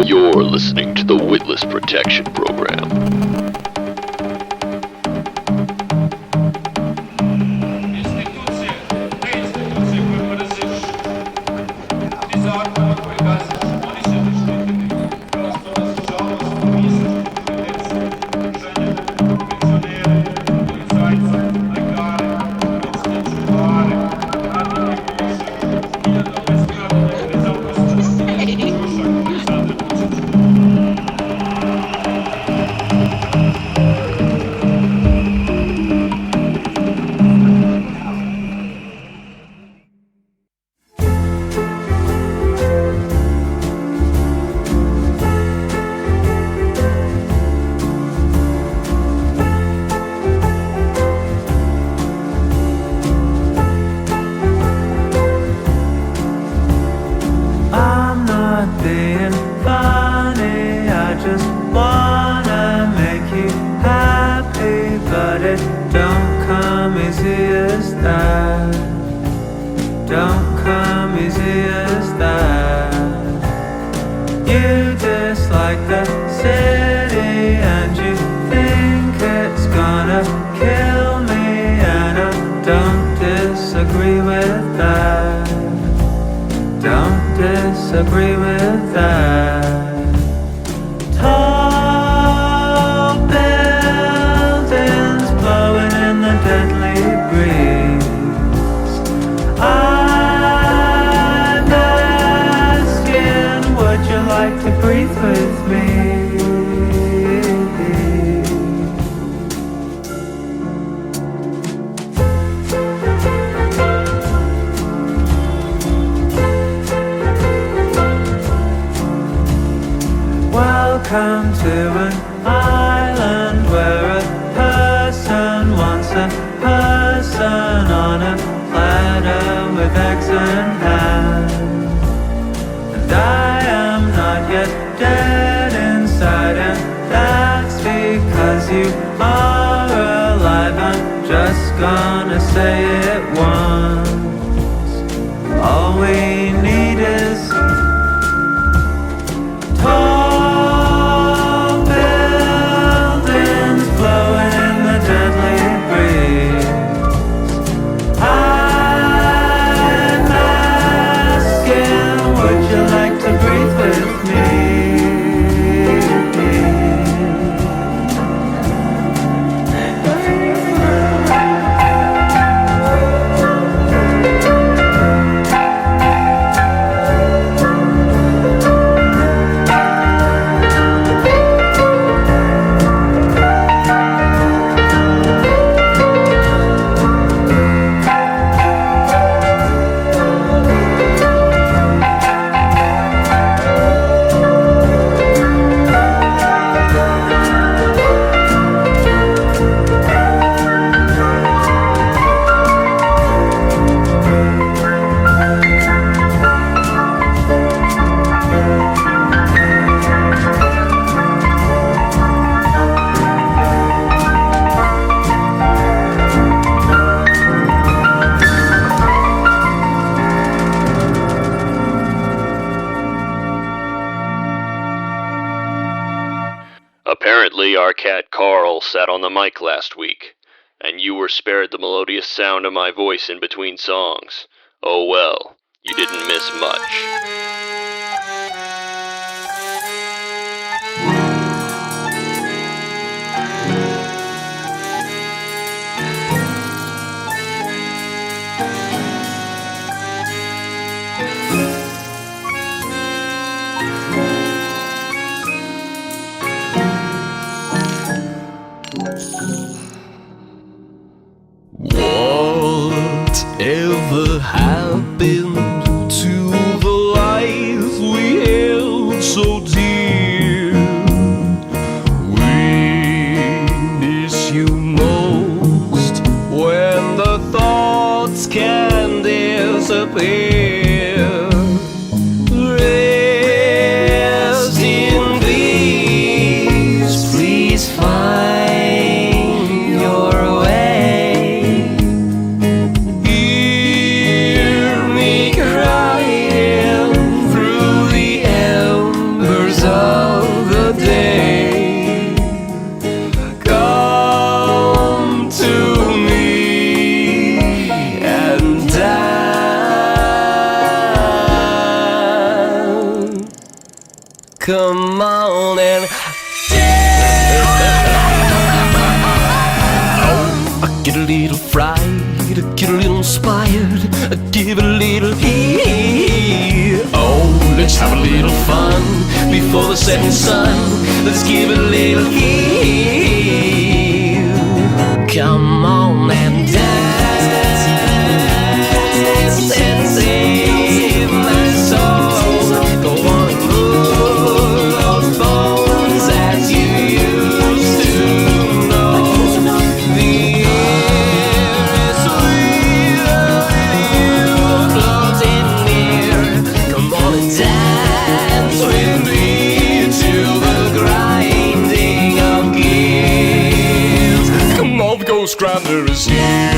You're listening to the Witless Protection Program. Disagree with that. Tall buildings blowing in the deadly breeze. I'm asking, would you like to breathe with me? Welcome to an island where a person wants a person on a platter with eggs and ham. And I am not yet dead inside, and that's because you are alive. I'm just gonna say it once. All we need is talk. Apparently our cat Carl sat on the mic last week, and you were spared the melodious sound of my voice in between songs. Oh well, you didn't miss much. Whatever happened to the life we held so dear? We miss you most when the thoughts can disappear. Rest in peace, please find your way. Hear me crying through the embers of the day. Come to me and dance. Come on and I get a little fried, I get a little inspired, I give a little heat. Oh, let's have a little fun before the setting sun. Let's give a little heat. Come on and dance and save my soul. Go on and move those bones as you used to know. The air is sweeter with you floating near. Come on and dance with me to the grinding of gears. Come on, the Ghost Grinder is here.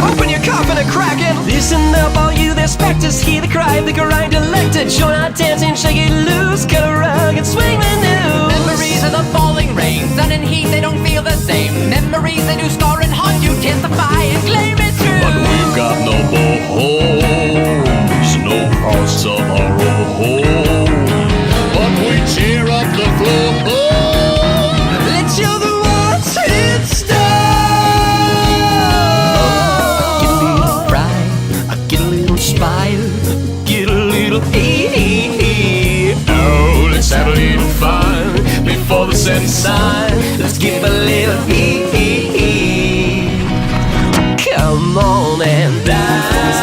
Open your coffin and crack it. Listen up, all you there specters, hear the cry of the grind elected. Join our dancing, shake it loose, cut a rug and swing the news. Memories of the falling rain, sun and heat, they don't feel the same. Memories, they do scar and haunt you, testify and claim it's true. But we've got no more homes, no parts of our own. But we cheer up the floor. Let's show the world it's done. Get a little fried, I get a little inspired, get a little oh, let's have a little fun before the setting sun. Let's give a little come on and dance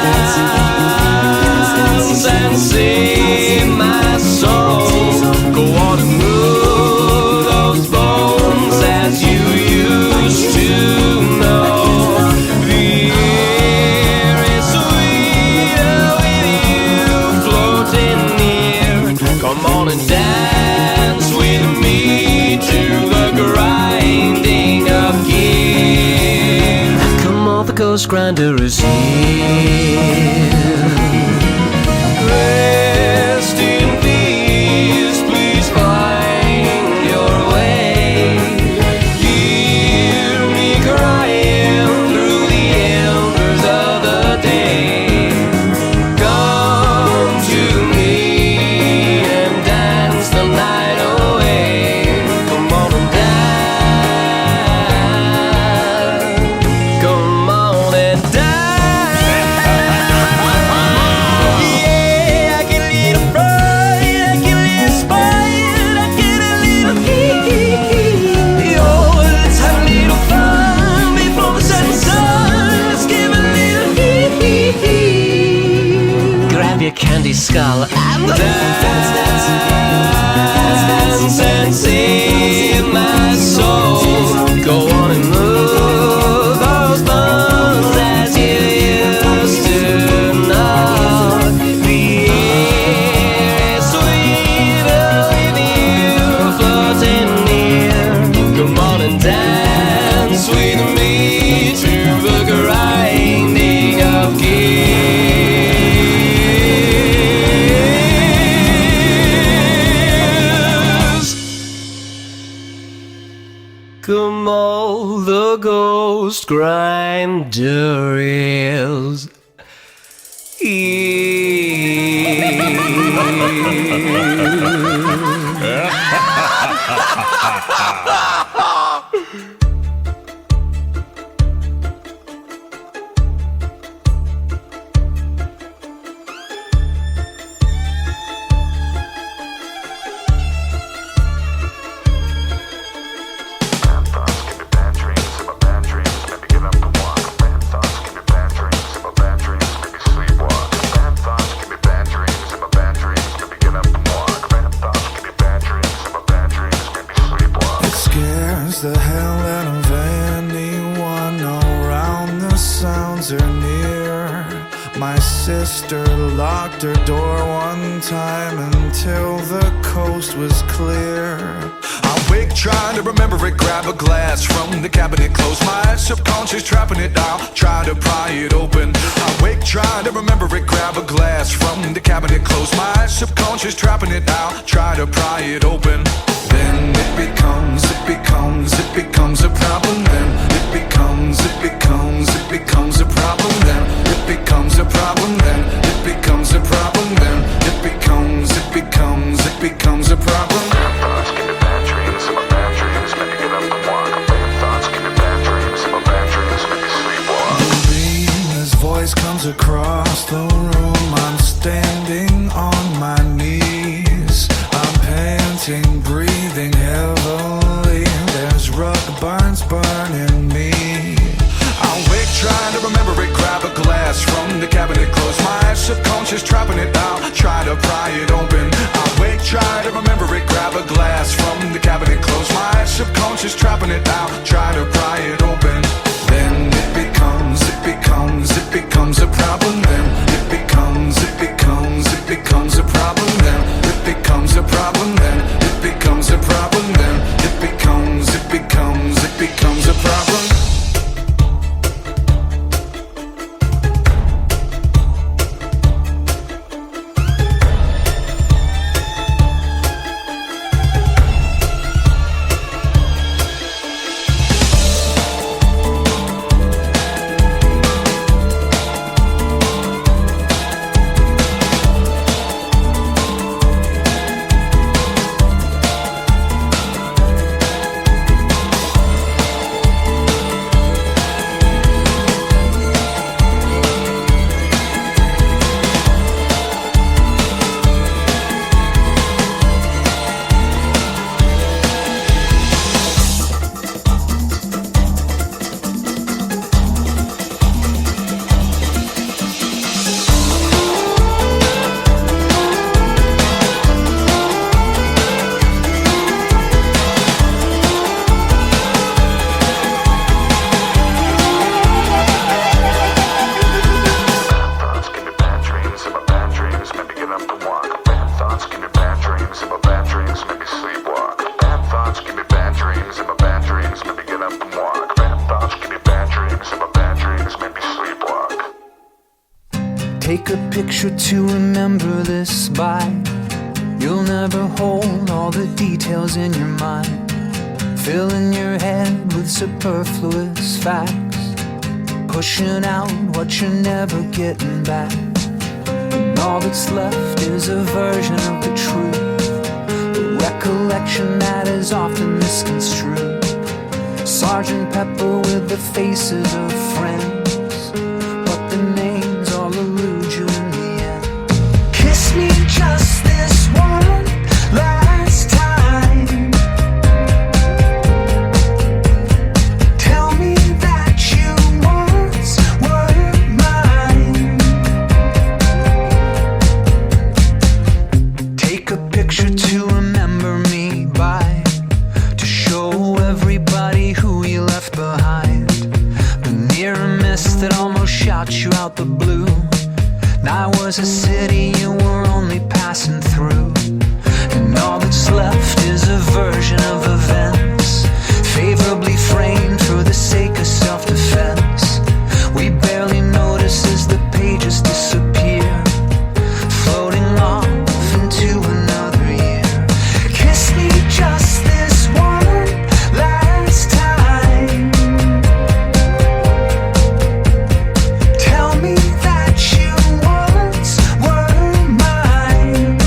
and save my soul. Go on and move those bones as you used to know. The air is sweeter with you floating near. Come on and dance with me to the grinding of gears. Come on, the Ghost Grinder is here. Rest in peace, please find your way. Hear me crying through the embers of the day. Come to me and dance the night away. Come on and dance. Come on and dance. Yeah, I get a little fried, I get a little inspired, I get a little heat. Oh, let's have a little fun before the setting sun. Let's give a little heat. Grab your candy skull and dance and save my soul. Go on and move those bones as you used to know. The air is sweeter with you floating near. Come on and dance with me to the grinding of gears. Come on, the Ghost Grinder is friends are near. My sister locked her door one time until the coast was clear. I wake trying to remember it, grab a glass from the cabinet, close my eyes, subconscious trapping it down, try to pry it open. I wake trying to remember it, grab a glass from the cabinet, close my eyes, subconscious trapping it down, try to pry it open. Then it becomes a problem. Then it becomes a problem. Then it becomes a problem. Then it becomes a problem. Then it becomes a problem. Thoughts give me bad dreams, and my bad dreams make me get up and walk. Bad thoughts give me bad dreams, and my bad dreams make me sleepwalk. His voice comes across the room. I'm standing on my knees. I'm panting, breathing heavily. There's rug burns burning me. I wake trying to remember it, grab a glass from the cabinet, close my eyes, subconscious trapping it down, try to pry it open. I wake trying to remember it, grab a glass from the cabinet, close my eyes, subconscious trapping it down, try to pry it open. Then it becomes a problem. Then it becomes a problem. Then it becomes a problem. Then it becomes a problem. Then it becomes a problem. Take a picture to remember this by. You'll never hold all the details in your mind, filling your head with superfluous facts, pushing out what you're never getting back. And all that's left is a version of the truth, a recollection that is often misconstrued. Sergeant Pepper with the faces of friends, but the names all elude you in the end. Kiss me just this one last time. Tell me that you once were mine. Take a picture to remember me by, to show everybody who you left behind. The near miss that almost shot you out the blue. Now was a city you were only passing through, and all that's left is a version of events, favorably framed for the sake of self-defense. We barely notice as the pages disappear, floating off into another year. Kiss me just this one last time. Tell me that you once were mine.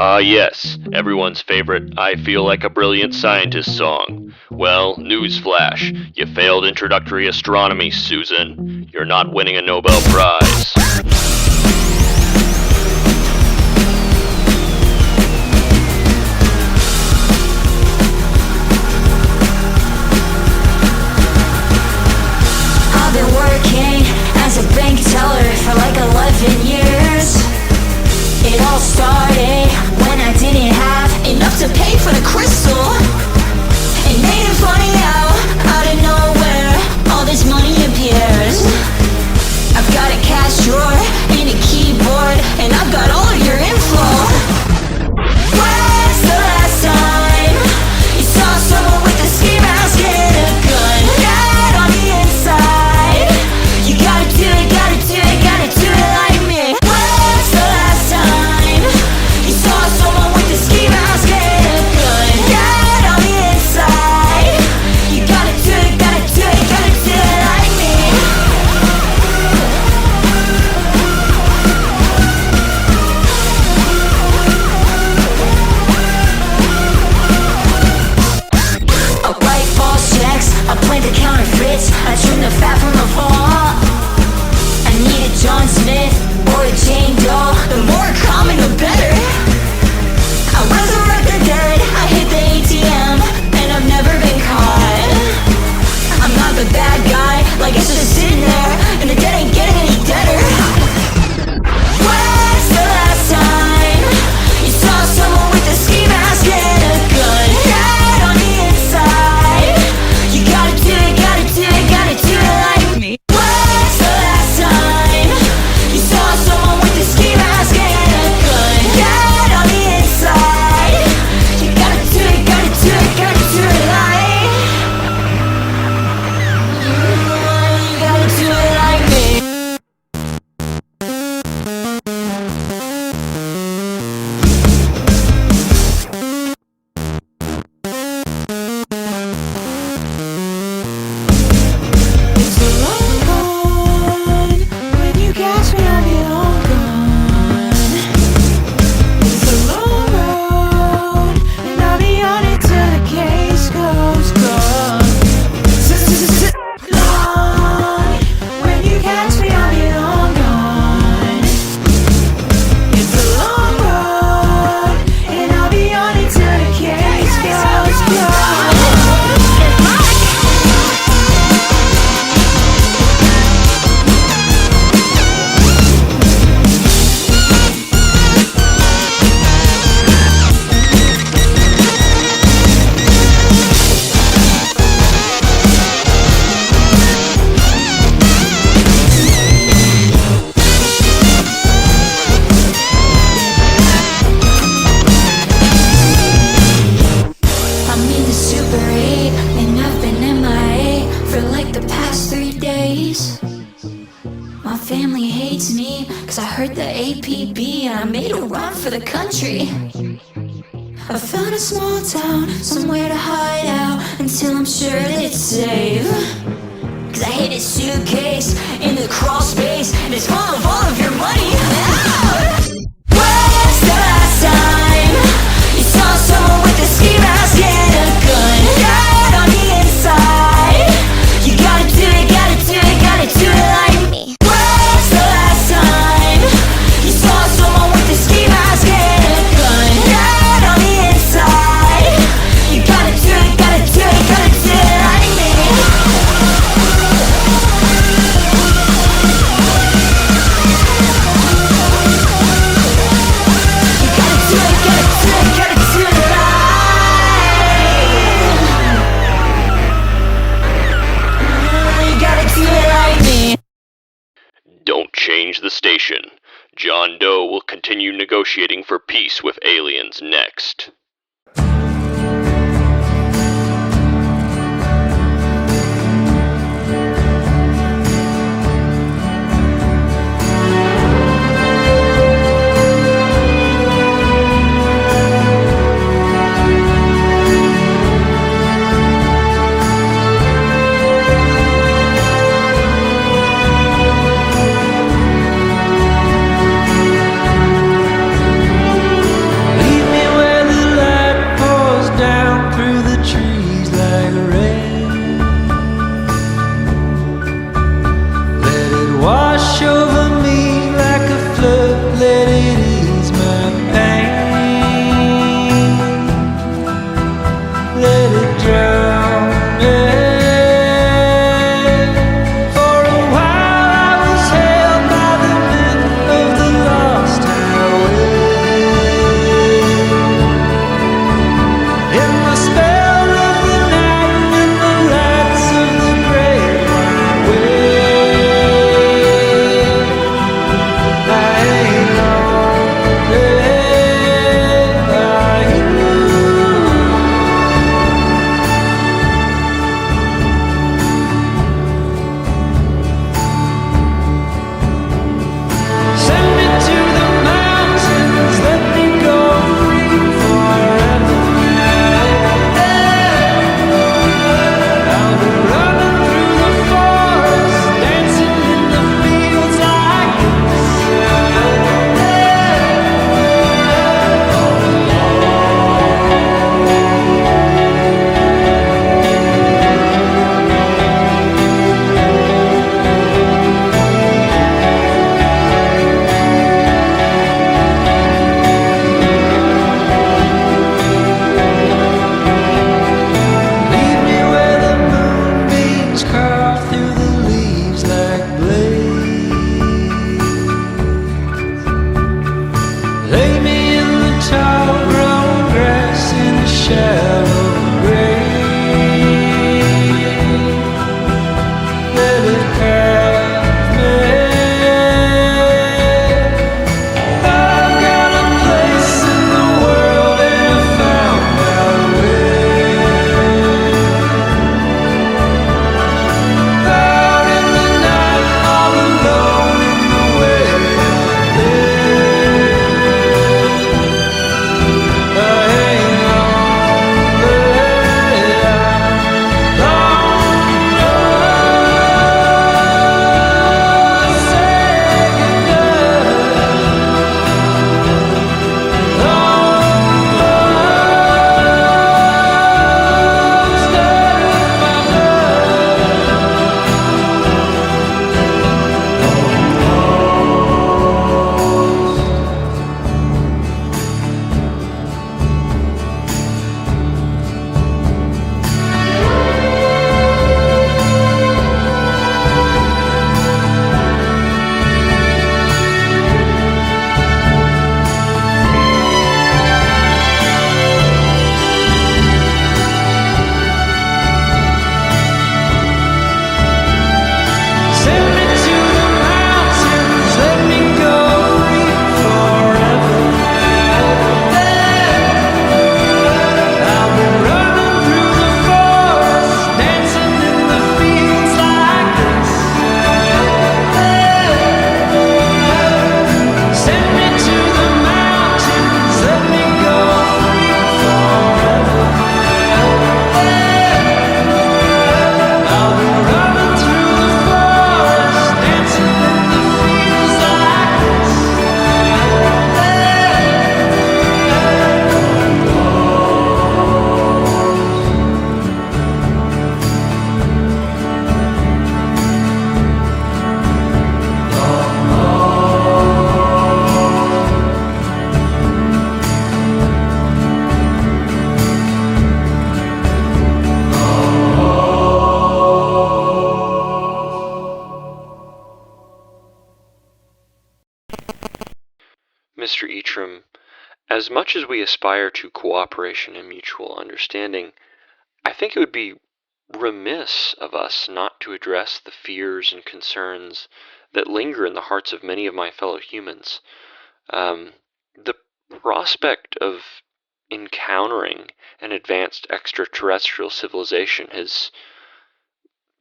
Ah, yes, everyone's favorite I Feel Like a Brilliant Scientist song. Well, newsflash, you failed introductory astronomy, Susan. You're not winning a Nobel Prize. I've been working as a bank teller for like 11 years. It all started when I didn't have enough to pay for the crystal. It made it funny how out of nowhere all this money appears. I've got a cash drawer and a keyboard, and I've got all of your info. When's the last time you saw someone with a ski mask and a gun? Dead on the inside. You gotta do it, gotta do it, gotta do it like me. When's the last time you saw someone with a ski mask and a gun? Dead on the inside. You gotta do it, gotta do it, gotta do it like me. I write false checks, I plant the counterfeits, I trim the fat from the vault. I need a John Smith or a Jane Doe, the more common the better. I resurrect the dead, I hit the ATM, and I've never been caught. I'm not the bad guy, like it's just sitting there, and the dead ain't getting any deader. When's the last time you saw someone with a ski mask and a gun? Dead on the inside. You gotta do it, gotta do it, gotta do it like me. When's the last time you saw someone with a ski mask and a gun? Dead on the inside. You gotta do it, gotta do it, gotta do it like. You gotta do it like me. It's a long gone. When you catch me, I'll be long gone. It's a long road, and I'll be on it till the case goes gone. Long. When you catch me, I'll be long gone. It's a long road, and I'll be on it till the case goes gone. I'm in the Super 8, and I've been MIA for like the past 3 days. My family hates me, cause I heard the APB and I made a run for the country. I found a small town, somewhere to hide out until I'm sure that it's safe. Cause I hid a suitcase in the crawl space, and it's full of all of your money. Ah! When's the last time you saw someone with a ski mask and a gun? Dead on the inside. You gotta do it, gotta do it, gotta do it like me. When's the last time you saw someone with a ski mask and a gun? Dead on the inside. You gotta do it, gotta do it, gotta do it like me. You gotta do it, gotta do it, gotta do it like. You gotta do it like me. Don't change the station. John Doe will continue negotiating for peace with aliens next. Leave Mr. Eatrim, as much as we aspire to cooperation and mutual understanding, I think it would be remiss of us not to address the fears and concerns that linger in the hearts of many of my fellow humans. The prospect of encountering an advanced extraterrestrial civilization has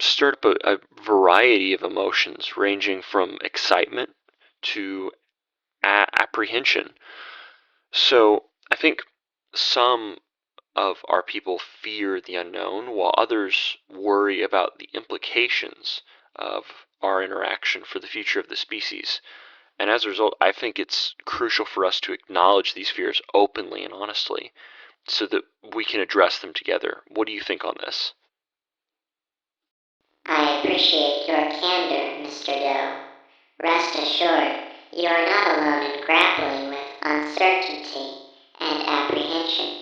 stirred up a variety of emotions, ranging from excitement to apprehension. So I think some of our people fear the unknown, while others worry about the implications of our interaction for the future of the species. And as a result, I think it's crucial for us to acknowledge these fears openly and honestly so that we can address them together. What do you think on this? I appreciate your candor, Mr. Doe. Rest assured, you are not alone in grappling with uncertainty and apprehension.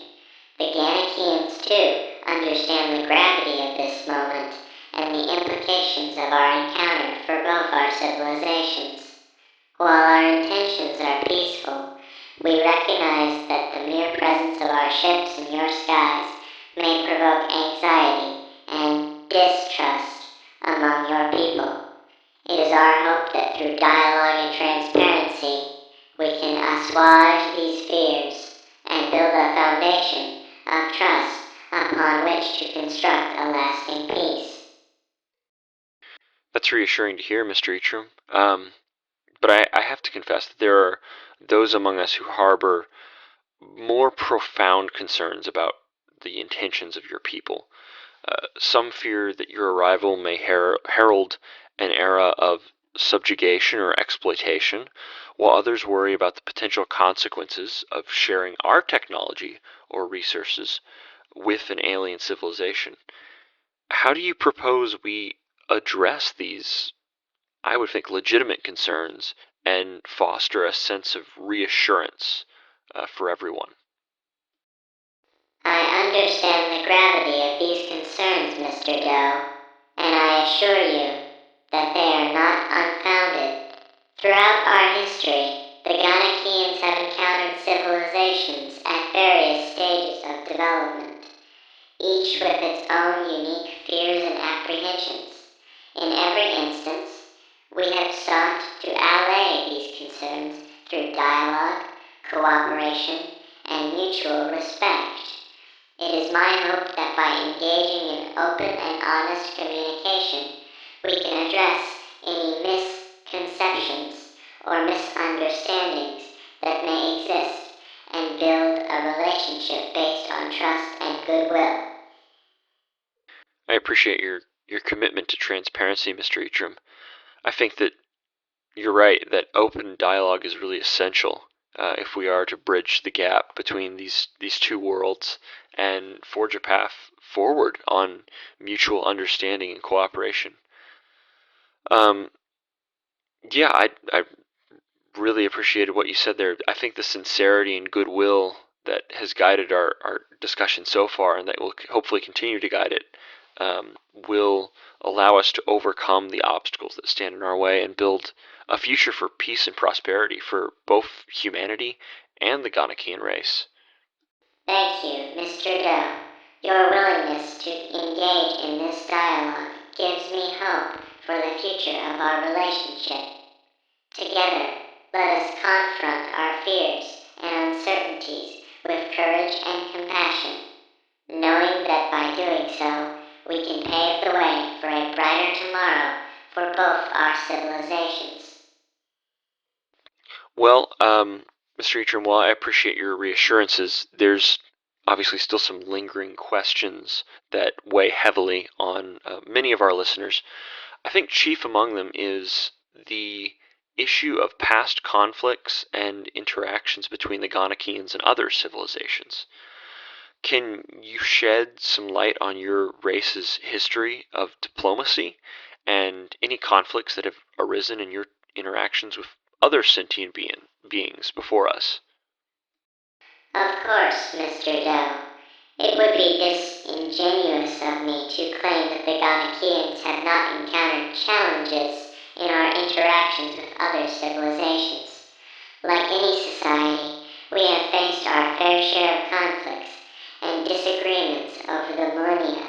The Ganakians, too, understand the gravity of this moment and the implications of our encounter for both our civilizations. While our intentions are peaceful, we recognize that the mere presence of our ships in your skies may provoke anxiety and distrust among your people. It is our hope that through dialogue and transparency, we can assuage these fears and build a foundation of trust upon which to construct a lasting peace. That's reassuring to hear, Mr. Eatrim. But I have to confess that there are those among us who harbor more profound concerns about the intentions of your people. Some fear that your arrival may herald an era of subjugation or exploitation, while others worry about the potential consequences of sharing our technology or resources with an alien civilization. How do you propose we address these, I would think, legitimate concerns and foster a sense of reassurance for everyone? I understand the gravity of these concerns, Mr. Doe, and I assure you that they are not unfounded. Throughout our history, the Ganakians have encountered civilizations at various stages of development, each with its own unique fears and apprehensions. In every instance, we have sought to allay these concerns through dialogue, cooperation, and mutual respect. It is my hope that by engaging in open and honest communication, we can address any misconceptions or misunderstandings that may exist and build a relationship based on trust and goodwill. I appreciate your commitment to transparency, Mr. Eatrim. I think that you're right that open dialogue is really essential if we are to bridge the gap between these two worlds and forge a path forward on mutual understanding and cooperation. Um, yeah, I really appreciated what you said there. I think the sincerity and goodwill that has guided our discussion so far, and that will hopefully continue to guide it, will allow us to overcome the obstacles that stand in our way and build a future for peace and prosperity for both humanity and the Ganakian race. Thank you, Mr. Doe. Your willingness to engage in this dialogue gives me hope for the future of our relationship. Together, let us confront our fears and uncertainties with courage and compassion, knowing that by doing so, we can pave the way for a brighter tomorrow for both our civilizations. Well, Mr. Eatrim, while I appreciate your reassurances, there's obviously still some lingering questions that weigh heavily on many of our listeners. I think chief among them is the issue of past conflicts and interactions between the Ganakians and other civilizations. Can you shed some light on your race's history of diplomacy and any conflicts that have arisen in your interactions with other sentient beings before us? Of course, Mr. Doe. It would be disingenuous of me to claim that the Ganakians have not encountered challenges in our interactions with other civilizations. Like any society, we have faced our fair share of conflicts and disagreements over the millennia.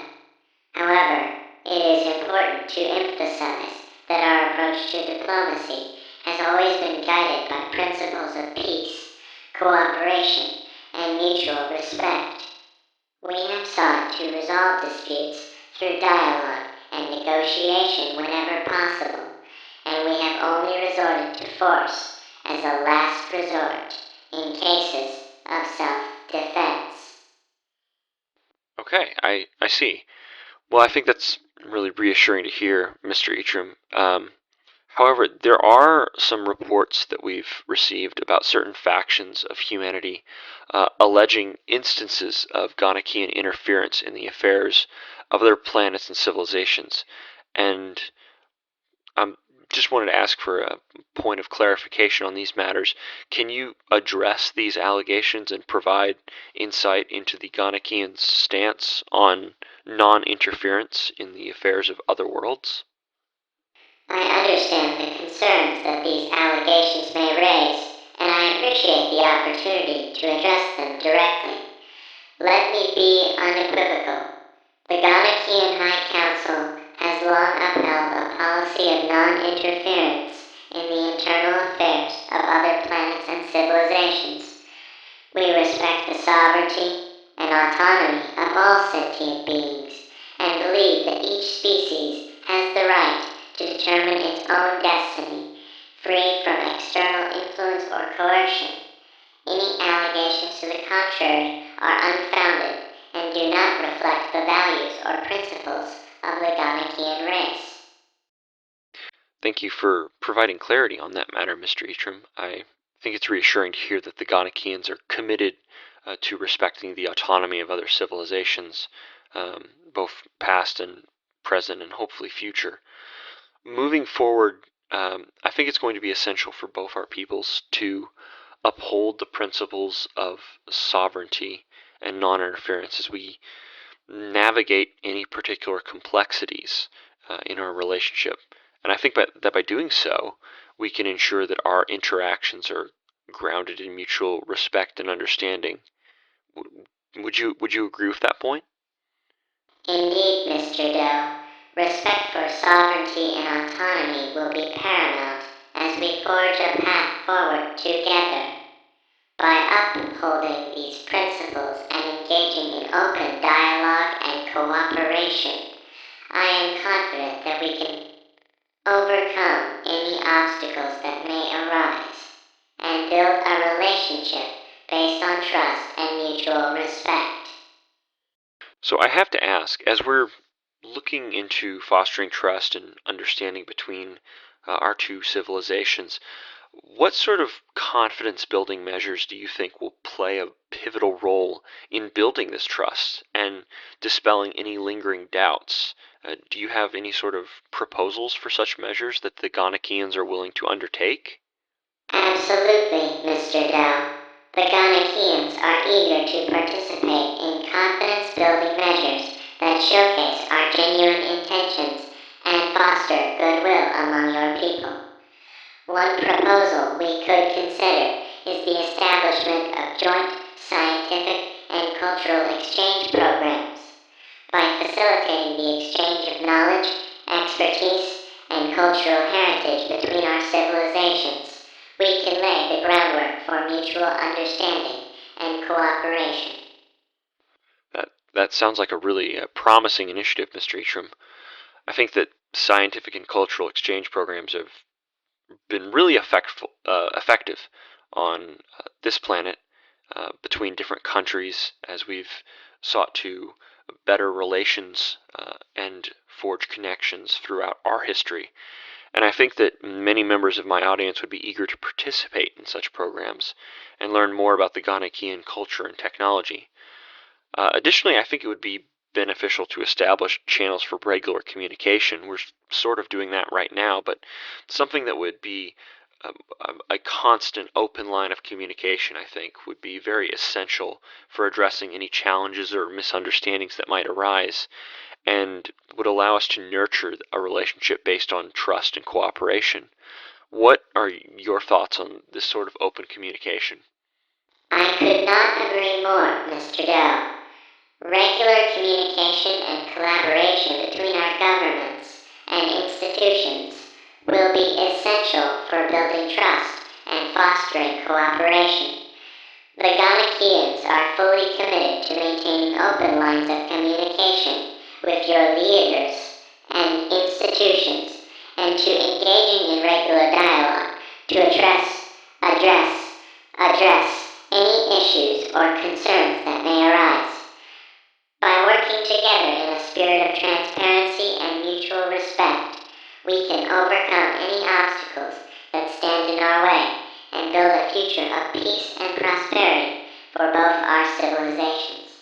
However, it is important to emphasize that our approach to diplomacy has always been guided by principles of peace, cooperation, and mutual respect. We have sought to resolve disputes through dialogue and negotiation whenever possible, and we have only resorted to force as a last resort in cases of self-defense. Okay, I see. Well, I think that's really reassuring to hear, Mr. Eacham. However, there are some reports that we've received about certain factions of humanity alleging instances of Ganakian interference in the affairs of other planets and civilizations. And I just wanted to ask for a point of clarification on these matters. Can you address these allegations and provide insight into the Ganakians' stance on non-interference in the affairs of other worlds? I understand the concerns that these allegations may raise, and I appreciate the opportunity to address them directly. Let me be unequivocal. The Ganakian High Council has long upheld a policy of non-interference in the internal affairs of other planets and civilizations. We respect the sovereignty and autonomy of all sentient beings, and believe that each species has the right to determine its own destiny, free from external influence or coercion. Any allegations to the contrary are unfounded and do not reflect the values or principles of the Ganakian race. Thank you for providing clarity on that matter, Mr. Eacham. I think it's reassuring to hear that the Ganakians are committed to respecting the autonomy of other civilizations, both past and present and hopefully future. Moving forward, I think it's going to be essential for both our peoples to uphold the principles of sovereignty and non-interference as we navigate any particular complexities in our relationship. And I think that by doing so, we can ensure that our interactions are grounded in mutual respect and understanding. Would you agree with that point? Indeed, Mr. Doe, respect for sovereignty and autonomy will be paramount as we forge a path forward together. By upholding these principles and engaging in open dialogue and cooperation, I am confident that we can overcome any obstacles that may arise and build a relationship based on trust and mutual respect. So I have to ask, as we're looking into fostering trust and understanding between our two civilizations, what sort of confidence building measures do you think will play a pivotal role in building this trust and dispelling any lingering doubts? Do you have any sort of proposals for such measures that the Ganakians are willing to undertake? Absolutely, Mr. Dow. The Ganakians are eager to participate in confidence-building measures that showcase our genuine intentions and foster goodwill among your people. One proposal we could consider is the establishment of joint scientific and cultural exchange programs. By facilitating the exchange of knowledge, expertise, and cultural heritage between our civilizations, we can lay the groundwork for mutual understanding and cooperation. That sounds like a really promising initiative, Mr. Eacham. I think that scientific and cultural exchange programs have been really effective on this planet between different countries as we've sought to better relations and forge connections throughout our history. And I think that many members of my audience would be eager to participate in such programs and learn more about the Ganakian culture and technology. Additionally, I think it would be beneficial to establish channels for regular communication. We're sort of doing that right now, but something that would be a constant open line of communication, I think, would be very essential for addressing any challenges or misunderstandings that might arise and would allow us to nurture a relationship based on trust and cooperation. What are your thoughts on this sort of open communication? I could not agree more, Mr. Doe. Regular communication and collaboration between our governments and institutions will be essential for building trust and fostering cooperation. The Ganakians are fully committed to maintaining open lines of communication with your leaders and institutions and to engaging in regular dialogue to address any issues or concerns that may arise. By working together in a spirit of transparency and mutual respect, we can overcome any obstacles that stand in our way and build a future of peace and prosperity for both our civilizations.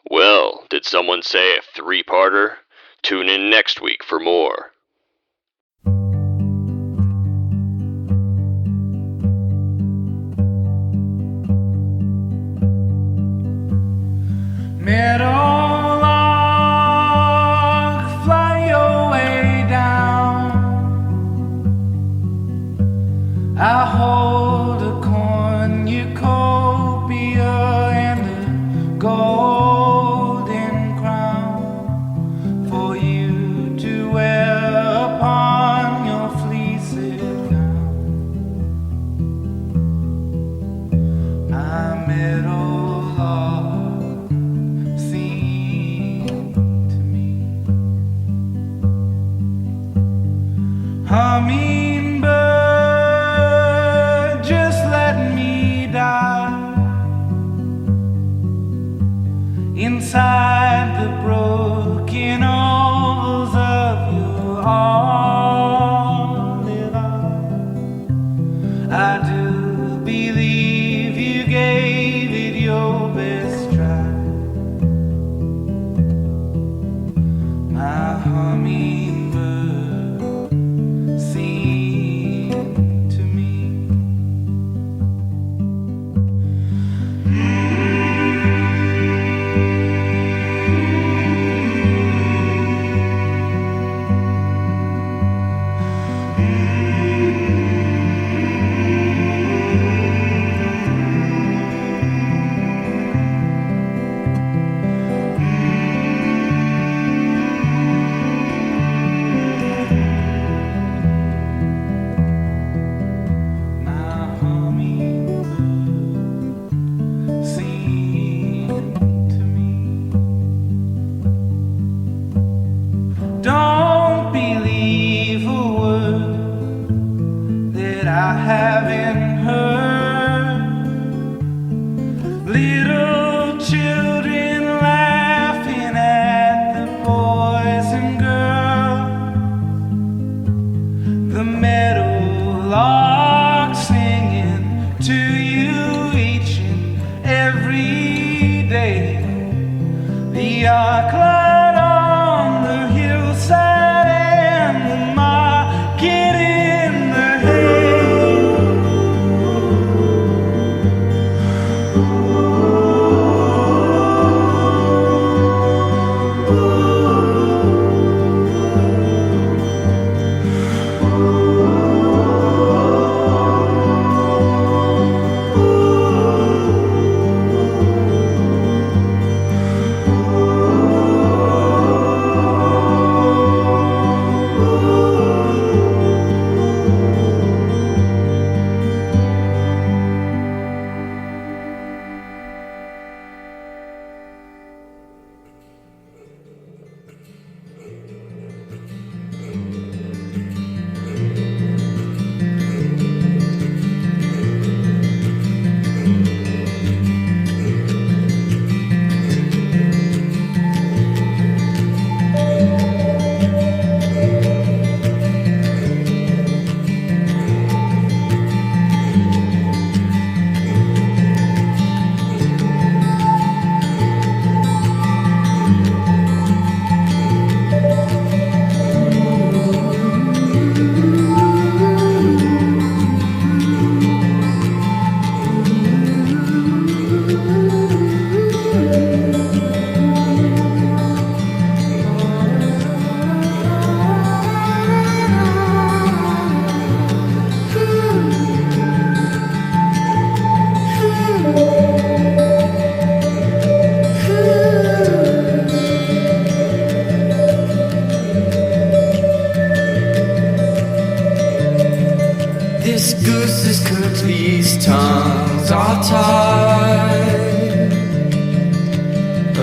Well, did someone say a three-parter? Tune in next week for more. Meadowlark, fly your way down. I hold a cornucopia and a golden crown for you to wear upon your fleecy gown. I'm meadowlark, sing to me. Hummingbird, just let me die inside the broken ovals of your olive eye. I do believe you gave it your best try. My hummingbird, sing to me. My hummingbird, sing to me. Don't believe a word that I haven't heard. Little children laughing at the boys and girls. The meadowlark singing to you each and every day. The arc light on the hillside gooses cooked, these tongues are tied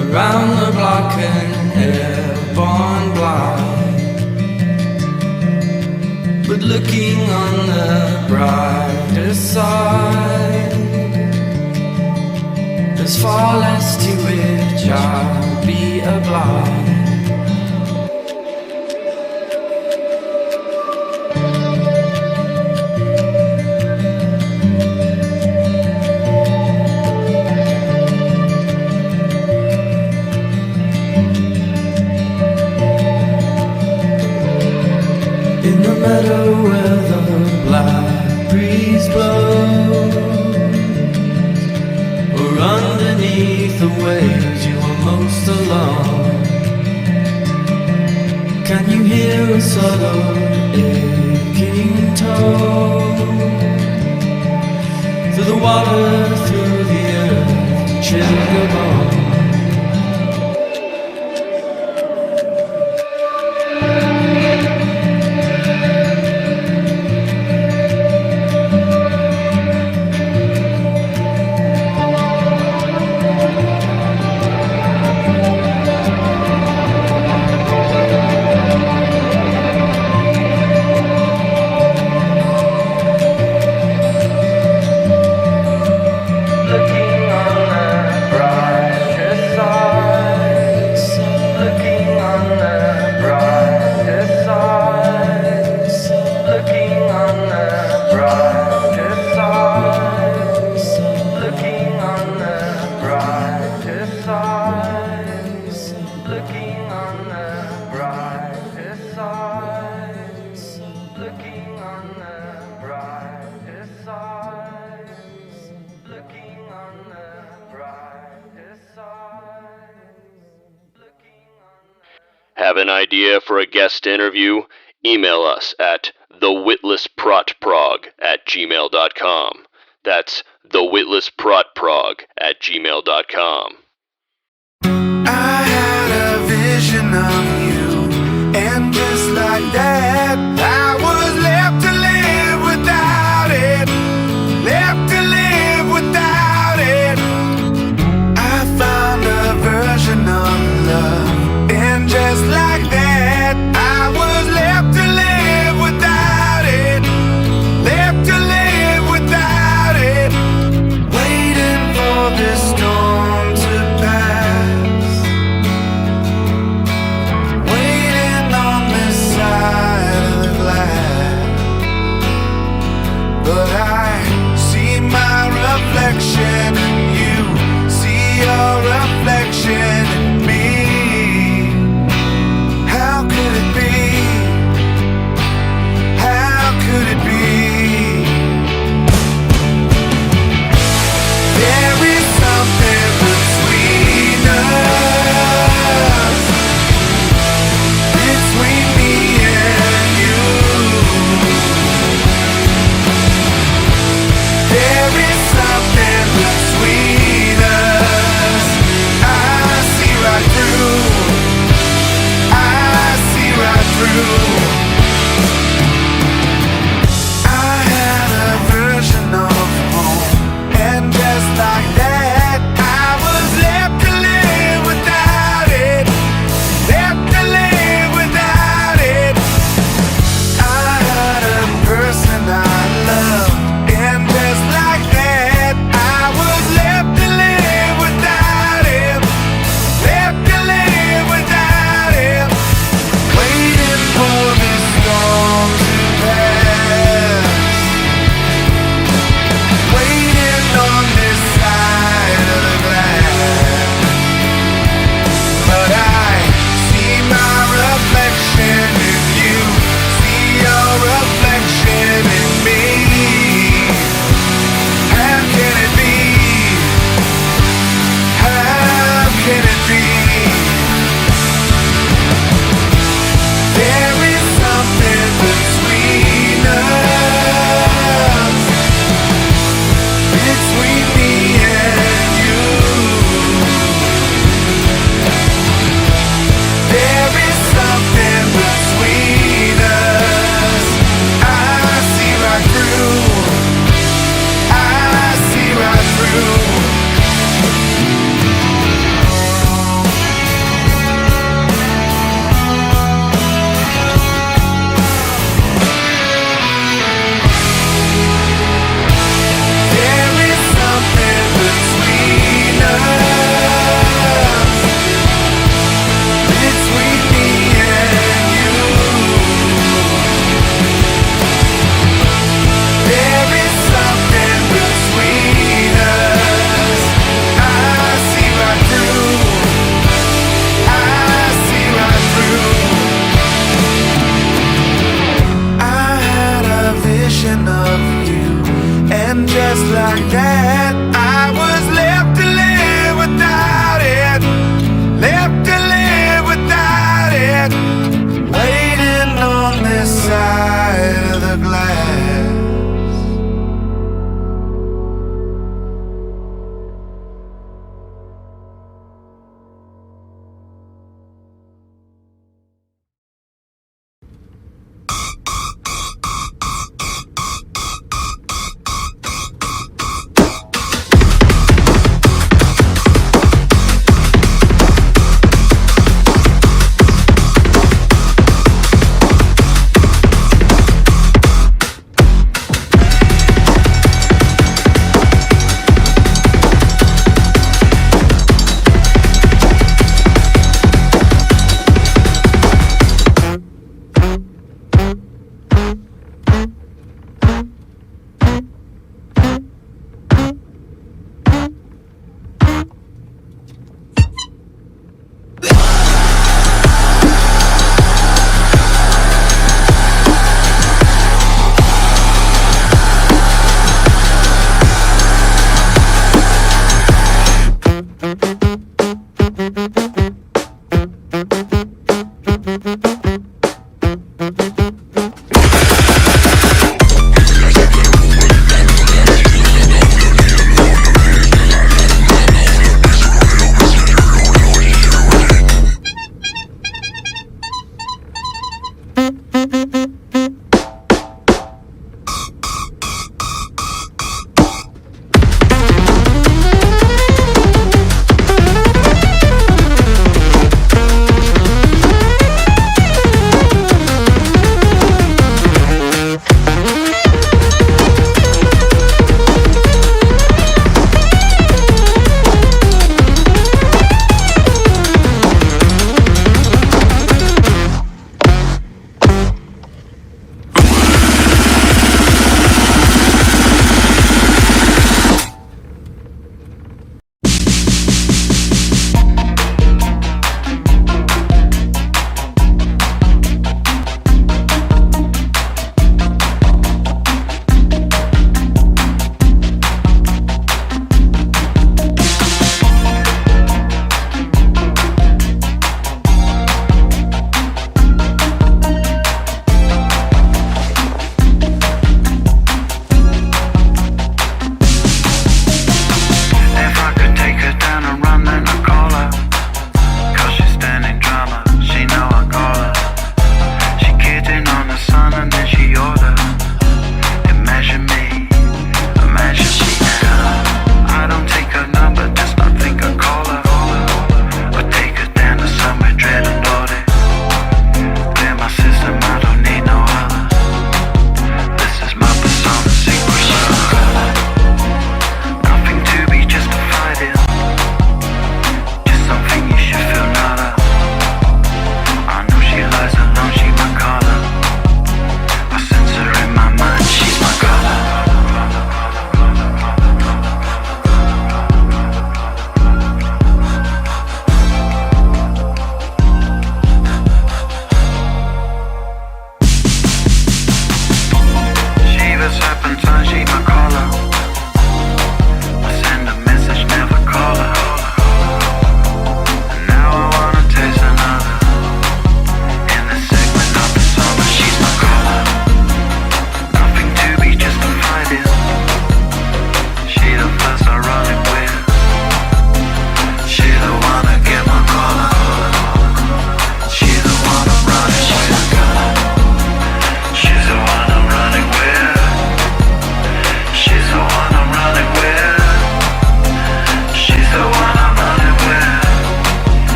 around the block and airborne blind. But looking on the brighter side, there's far less to which I'll be obliged. In the meadow where the black breeze blows, or underneath the waves you are most alone, can you hear a subtle aching tone through the water, through the earth to chill your bones? Have an idea for a guest interview? Email us at thewitlessprotprog@gmail.com. That's thewitlessprotprog@gmail.com. I had a vision of you, and just like that, I was left to live without it, left to live without it. I found a version of love, and just like that, I was left to live without it, left to live without it, waiting for this storm to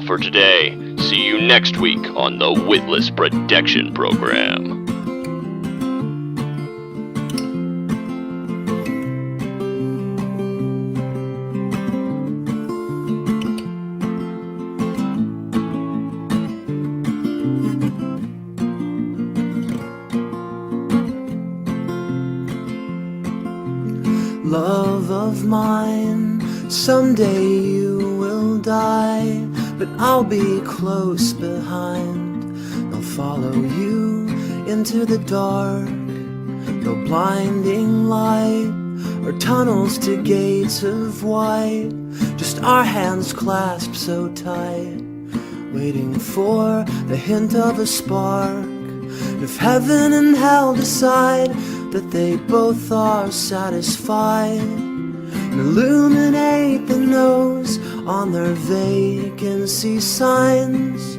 for today. See you next week on the Witless Protection Program. Love of mine, someday you will die, but I'll be close behind. I'll follow you into the dark, no blinding light or tunnels to gates of white, just our hands clasped so tight, waiting for the hint of a spark. If heaven and hell decide that they both are satisfied, and illuminate the nose on their vacancy signs.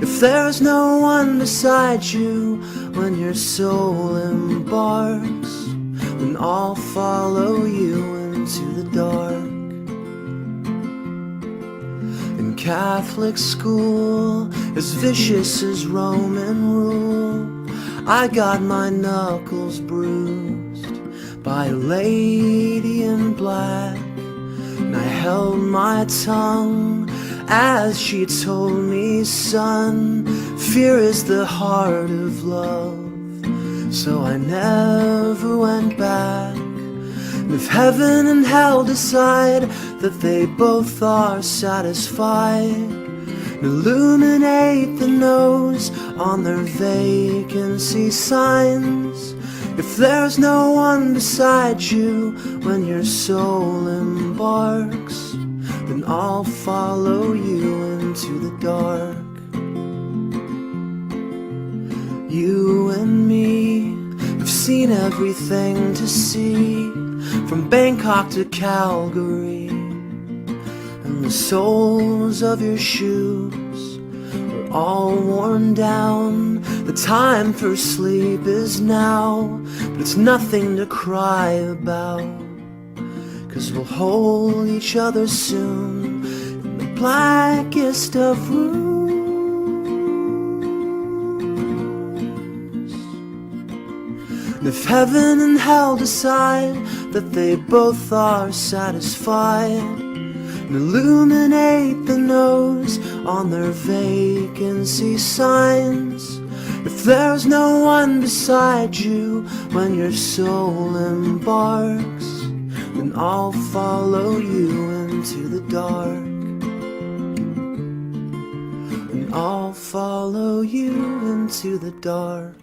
If there's no one beside you when your soul embarks, then I'll follow you into the dark. In Catholic school, as vicious as Roman rule, I got my knuckles bruised by a lady in black, and I held my tongue as she told me, son, fear is the heart of love. So I never went back. And if heaven and hell decide that they both are satisfied, illuminate the nose on their vacancy signs. If there's no one beside you when your soul embarks, then I'll follow you into the dark. You and me have seen everything to see, from Bangkok to Calgary, and the soles of your shoes are all worn down. The time for sleep is now, but it's nothing to cry about, 'cause we'll hold each other soon in the blackest of rooms. If heaven and hell decide that they both are satisfied, and illuminate the nose on their vacancy signs. If there's no one beside you when your soul embarks, then I'll follow you into the dark. And I'll follow you into the dark.